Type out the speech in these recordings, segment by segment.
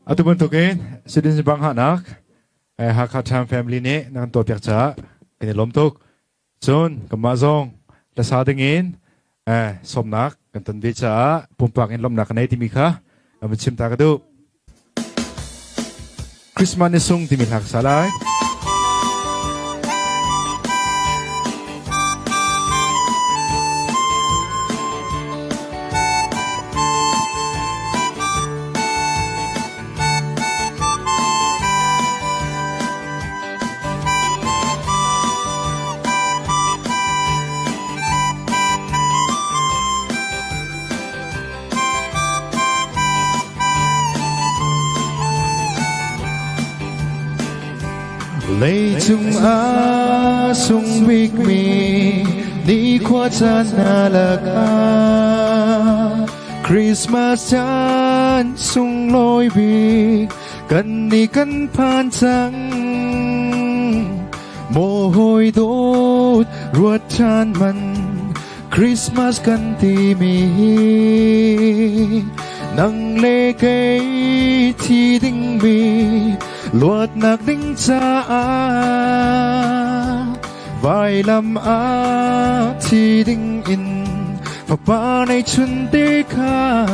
Atu bentukin sedin sebang hanak hak hatam family ni nang to piak cha ini lomtuk sun kemazong lasa dingin somnak kan tan beca pumpak in lomnak nei timika amchim ta kadu Christmas ni sung timil hak salai lấy chung a sung big mi đi qua chân là ca Christmas chan sung lối bi cần đi cần phan trắng mồ hôi đốt ruột tràn man Christmas cần tì mi nang lê cây thi đinh mi luật nạc đinh cha vài năm thì đinh in và ba này chân tê kha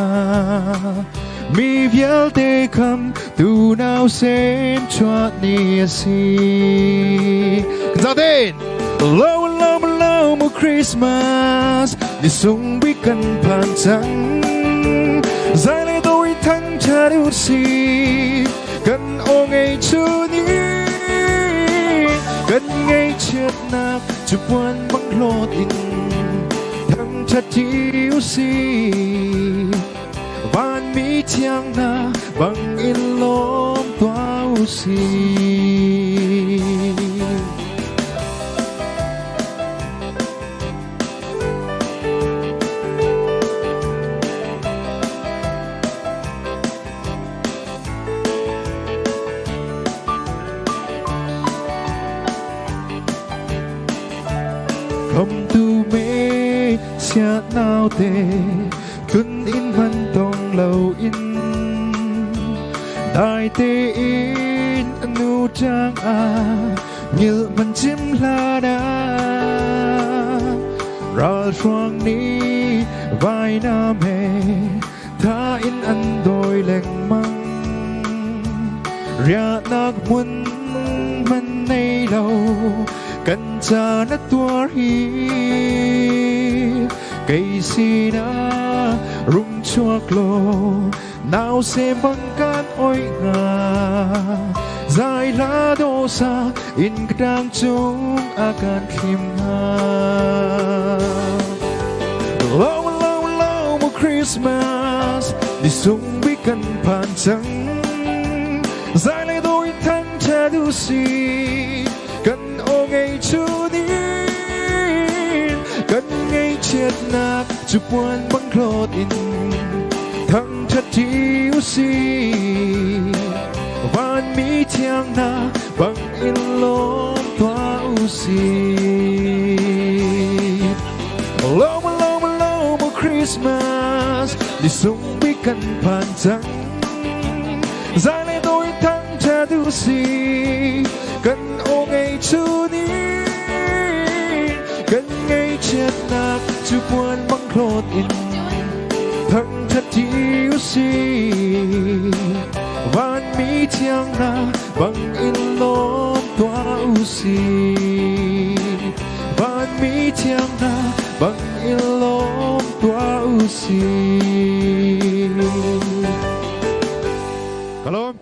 mi viết tê khăm tu nào xem cho nia si giao tên lâu lâu lâu một Christmas đi sung biết cần phản trắng dài lên đôi thăng cha đu si cần ô ngày chưa ní cần ngày chết nạc chụp quan băng lột in thăng chặt chiếu si van mi chiang na băng in lom toao si không tu mê xa nào tê cưng in văn tông lâu in đại tê in nu trang như mình chim la đá ra xoang ní vai nam hề tha in ăn đôi leng măng ria nạc muôn mình nay lâu cần cha nó tua hi cây si na rung chuak lo nào xem băng can oi nga dài lá đô sa in đang chung akan kim nga lâu lâu lâu một Christmas đi sung biết cần phản trắng dài lại đôi thăng cha du si cần ô ngày chưa đi cần ngày chết nạc chụp quan băng lột in thăng chặt chiếu si van mi chiang na băng in lom toao si lâu một Christmas đi sung biết cần phản trắng dài lên đôi thăng cha du si cần ô ngày chưa đi cần ngày chết nạc chụp quan băng lột in thăng chặt chiếu si van mi chiang na băng in lom toao si van mi chiang na băng in lom toao si. Kalau